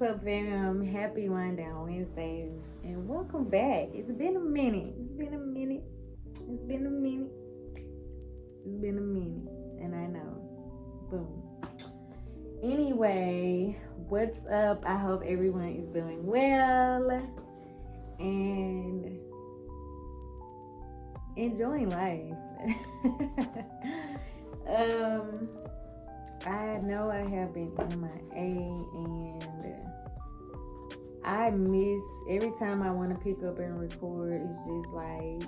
up, fam? Happy Wind Down Wednesdays, and welcome back. It's been a minute. And I know. Boom. Anyway, what's up? I hope everyone is doing well and enjoying life. I know I have been MIA, and I miss every time I want to pick up and record. It's just like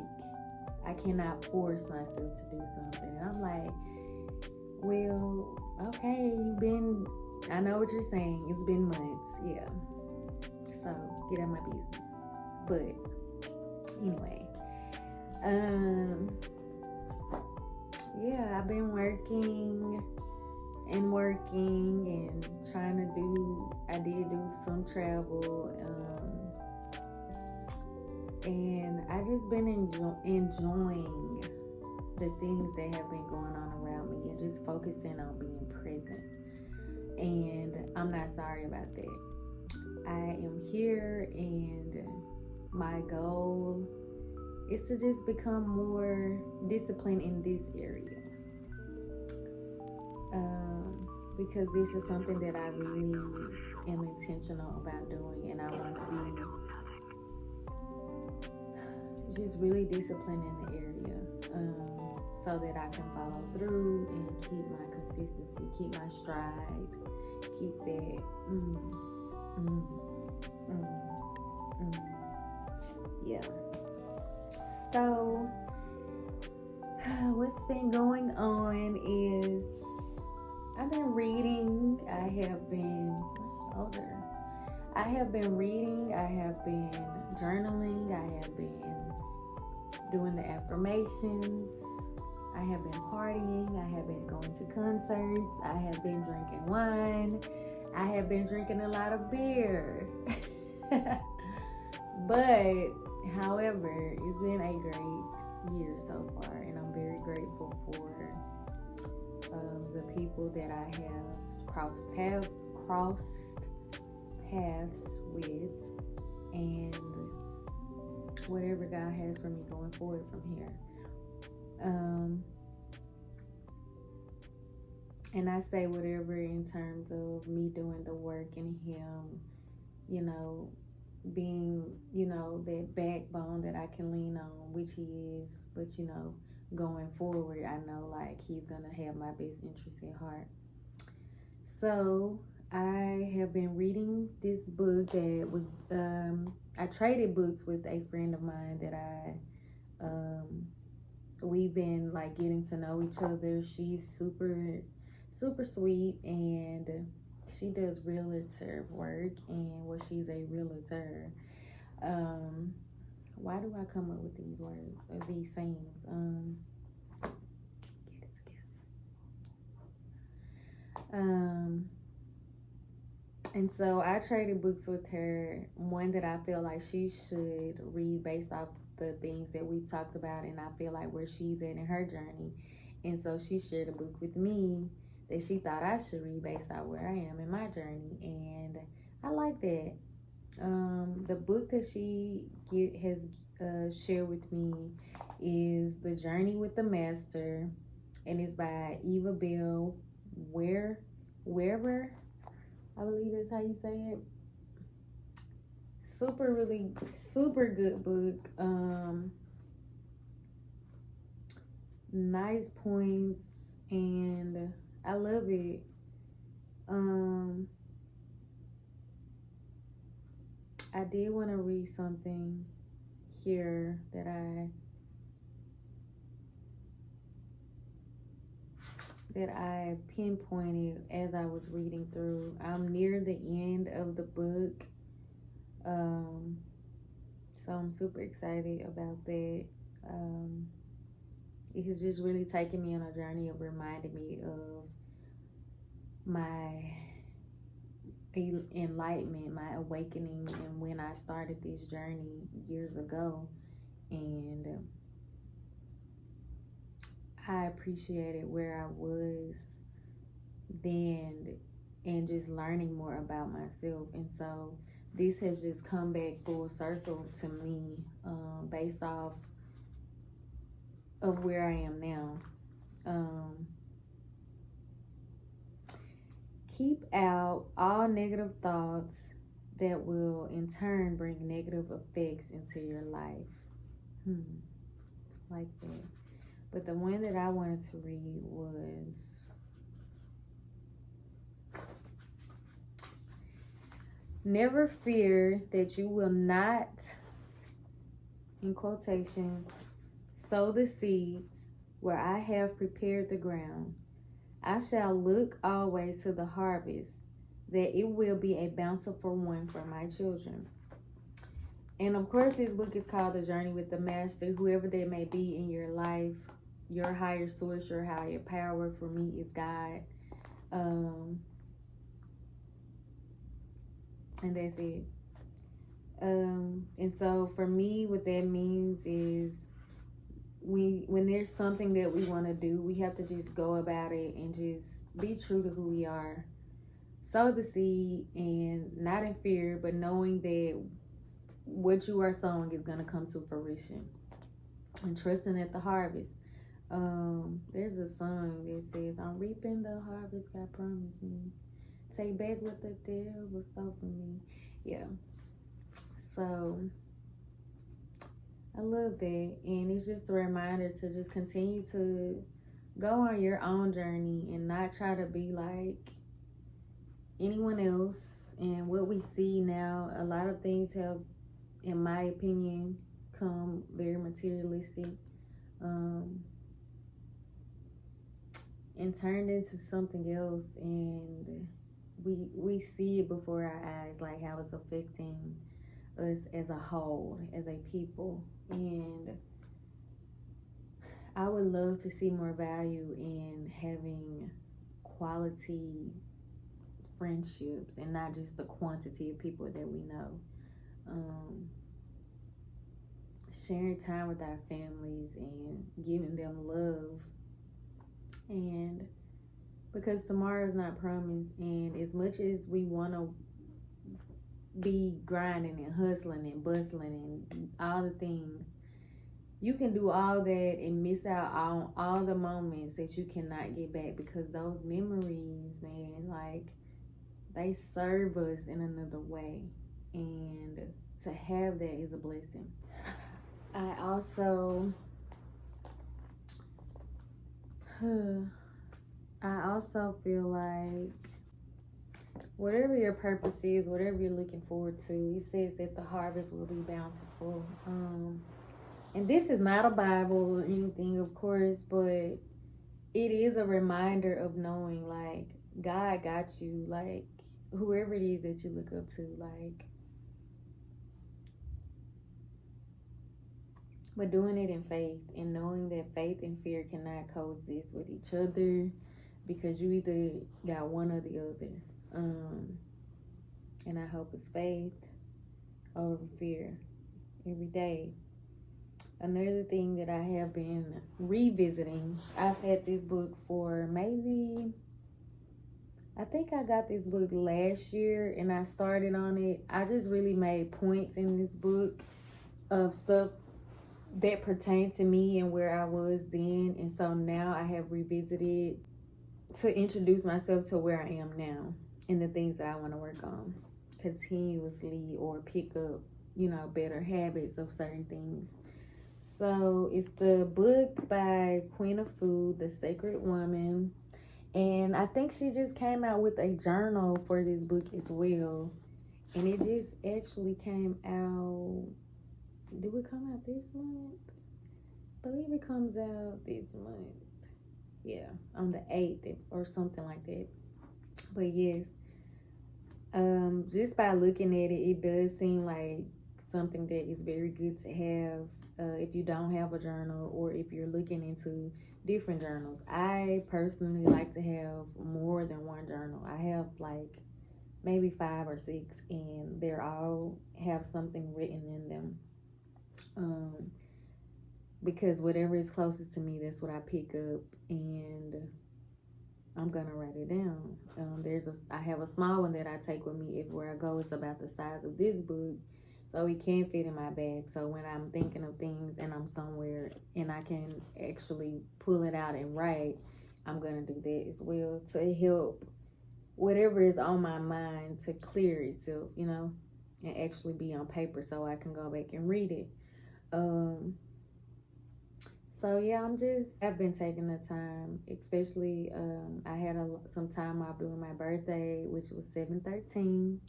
I cannot force myself to do something. And I'm like, well, okay, I know what you're saying. It's been months, yeah. So get out of my business. But anyway, yeah, I've been working and trying to I did do some travel, and I just been enjoying the things that have been going on around me and just focusing on being present. And I'm not sorry about that. I am here, and my goal is to just become more disciplined in this area. Because this is something that I really am intentional about doing, and I want to be just really disciplined in the area, so that I can follow through and keep my consistency, keep my stride, keep that yeah. So what's been going on is I've been reading. I have been reading. I have been journaling. I have been doing the affirmations. I have been partying. I have been going to concerts. I have been drinking wine. I have been drinking a lot of beer. But, however, it's been a great year so far, and I'm very grateful for the people that I have crossed paths with, and whatever God has for me going forward from here. And I say whatever in terms of me doing the work and Him, being, that backbone that I can lean on, which He is. But, going forward, I know like He's gonna have my best interest at heart. So I have been reading this book that was I traded books with a friend of mine that we've been like getting to know each other. She's super sweet, and she does realtor work, and she's a realtor. Why do I come up with these words or these sayings? Get it together. And so I traded books with her, one that I feel like she should read based off the things that we talked about, and I feel like where she's at in her journey. And so she shared a book with me that she thought I should read based on where I am in my journey, and I like that. The book that she has shared with me is The Journey with the Master, and it's by Eva Bell Wherever, I believe that's how you say it. Super good book. Nice points, and I love it. I did want to read something here that I pinpointed as I was reading through. I'm near the end of the book, so I'm super excited about that. It has just really taken me on a journey of reminding me of my enlightenment, my awakening, and when I started this journey years ago. And I appreciated where I was then and just learning more about myself. And so this has just come back full circle to me, based off of where I am now. Keep out all negative thoughts that will in turn bring negative effects into your life. Like that. But the one that I wanted to read was never fear that you will not, in quotations, sow the seeds where I have prepared the ground. I shall look always to the harvest, that it will be a bountiful one for my children. And of course, this book is called The Journey with the Master. Whoever that may be in your life, your higher source, your higher power, for me is God. And that's it. And so for me, what that means is when there's something that we want to do, we have to just go about it and just be true to who we are. Sow the seed, and not in fear, but knowing that what you are sowing is going to come to fruition, and trusting at the harvest. There's a song that says, I'm reaping the harvest God promised me. Take back what the devil stole from me. Yeah. So I love that. And it's just a reminder to just continue to go on your own journey and not try to be like anyone else. And what we see now, a lot of things have, in my opinion, come very materialistic, and turned into something else. And we see it before our eyes, like how it's affecting us as a whole, as a people. And I would love to see more value in having quality friendships and not just the quantity of people that we know. Sharing time with our families and giving them love. And because tomorrow is not promised, and as much as we want to be grinding and hustling and bustling and all the things, you can do all that and miss out on all the moments that you cannot get back, because those memories, man, like, they serve us in another way. And to have that is a blessing. I also feel like whatever your purpose is, whatever you're looking forward to, it says that the harvest will be bountiful. And this is not a Bible or anything, of course, but it is a reminder of knowing, like, God got you, like, whoever it is that you look up to, like, but doing it in faith, and knowing that faith and fear cannot coexist with each other, because you either got one or the other. And I hope it's faith over fear every day. Another thing that I have been revisiting, I've had this book for maybe, I think I got this book last year and I started on it. I just really made points in this book of stuff that pertained to me and where I was then. And so now I have revisited to introduce myself to where I am now and the things that I want to work on continuously, or pick up, better habits of certain things. So it's the book by Queen of Food, The Sacred Woman. And I think she just came out with a journal for this book as well. And it just actually came out, did it come out this month? I believe it comes out this month. Yeah, on the 8th or something like that. But yes, just by looking at it, it does seem like something that is very good to have if you don't have a journal, or if you're looking into different journals. I personally like to have more than one journal. I have like maybe 5 or 6, and they're all have something written in them. Because whatever is closest to me, that's what I pick up. And I'm gonna write it down. I have a small one that I take with me everywhere I go. It's about the size of this book, so it can fit in my bag. So when I'm thinking of things and I'm somewhere and I can actually pull it out and write, I'm gonna do that as well to help whatever is on my mind to clear itself, and actually be on paper so I can go back and read it. So yeah, I've been taking the time, especially I had some time off during my birthday, which was 7/13,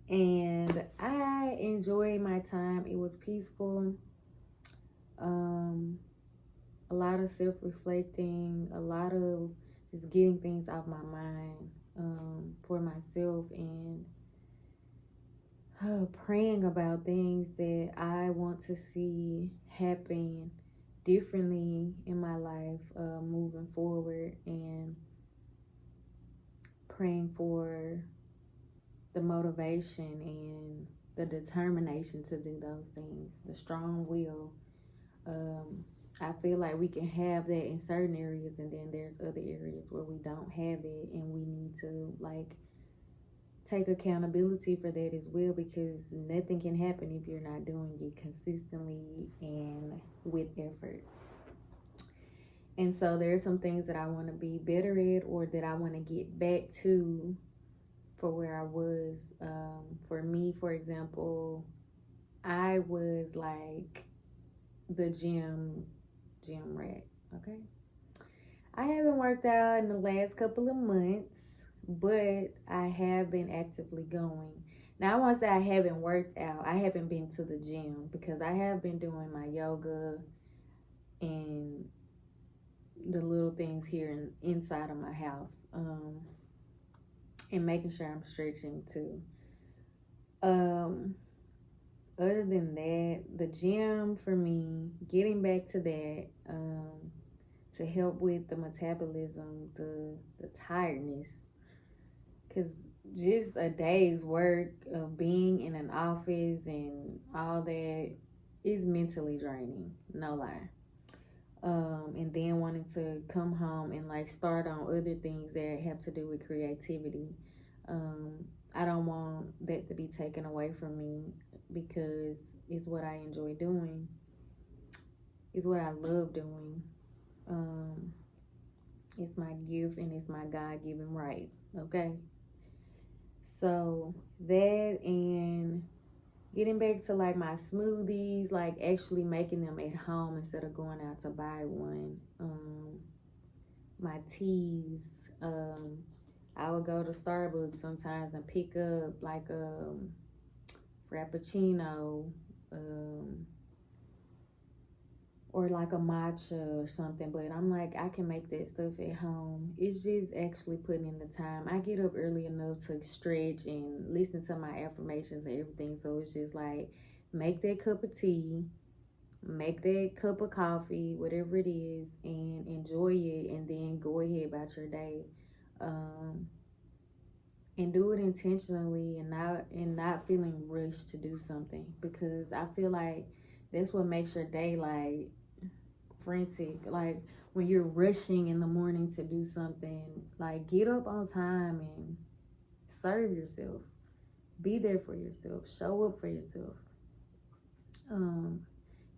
and I enjoyed my time. It was peaceful. A lot of self-reflecting, a lot of just getting things off my mind for myself, and praying about things that I want to see happen differently in my life moving forward, and praying for the motivation and the determination to do those things, the strong will. I feel like we can have that in certain areas, and then there's other areas where we don't have it, and we need to take accountability for that as well, because nothing can happen if you're not doing it consistently and with effort. And so there's some things that I want to be better at, or that I want to get back to for where I was. For me, for example, I was like the gym rat. Okay, I haven't worked out in the last couple of months, but I have been actively going. Now, I won't say I haven't worked out. I haven't been to the gym, because I have been doing my yoga and the little things here inside of my house, and making sure I'm stretching too. Other than that, the gym for me, getting back to that, to help with the metabolism, the tiredness, because just a day's work of being in an office and all that is mentally draining, no lie. And then wanting to come home and start on other things that have to do with creativity. I don't want that to be taken away from me, because it's what I enjoy doing. It's what I love doing. It's my gift, and it's my God-given right. Okay. So that, and getting back to my smoothies, actually making them at home instead of going out to buy one. My teas. I would go to Starbucks sometimes and pick up a frappuccino, or a matcha or something. But I'm I can make that stuff at home. It's just actually putting in the time. I get up early enough to stretch and listen to my affirmations and everything. So it's just make that cup of tea, make that cup of coffee, whatever it is, and enjoy it, and then go ahead about your day. And do it intentionally, and not feeling rushed to do something, because I feel like that's what makes your day frantic. When you're rushing in the morning to do something, get up on time and serve yourself, be there for yourself, show up for yourself.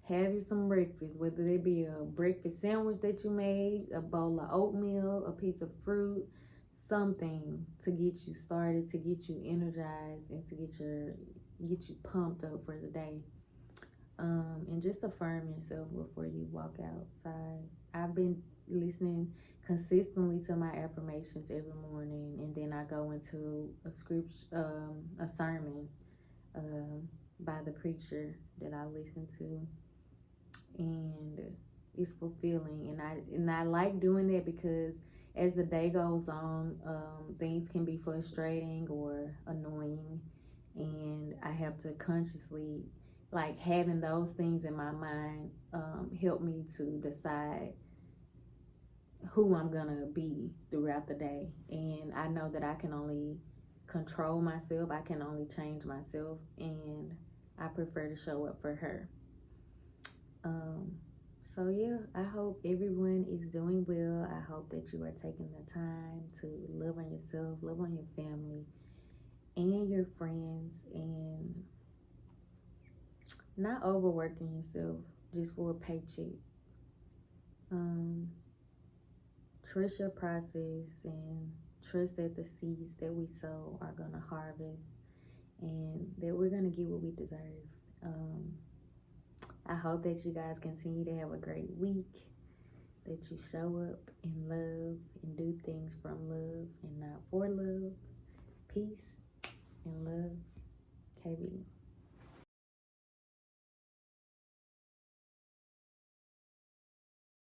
Have you some breakfast, whether it be a breakfast sandwich that you made, a bowl of oatmeal, a piece of fruit, something to get you started, to get you energized, and to get you pumped up for the day. And just affirm yourself before you walk outside. I've been listening consistently to my affirmations every morning, and then I go into a sermon by the preacher that I listen to, and it's fulfilling. And I like doing that, because as the day goes on, things can be frustrating or annoying, and I have to consciously, having those things in my mind, help me to decide who I'm gonna be throughout the day. And I know that I can only control myself, I can only change myself, and I prefer to show up for her. So yeah, I hope everyone is doing well. I hope that you are taking the time to love on yourself, love on your family and your friends, and not overworking yourself just for a paycheck. Um, Trust your process and trust that the seeds that we sow are gonna harvest and that we're gonna get what we deserve. Um, I hope that you guys continue to have a great week, that you show up in love and do things from love and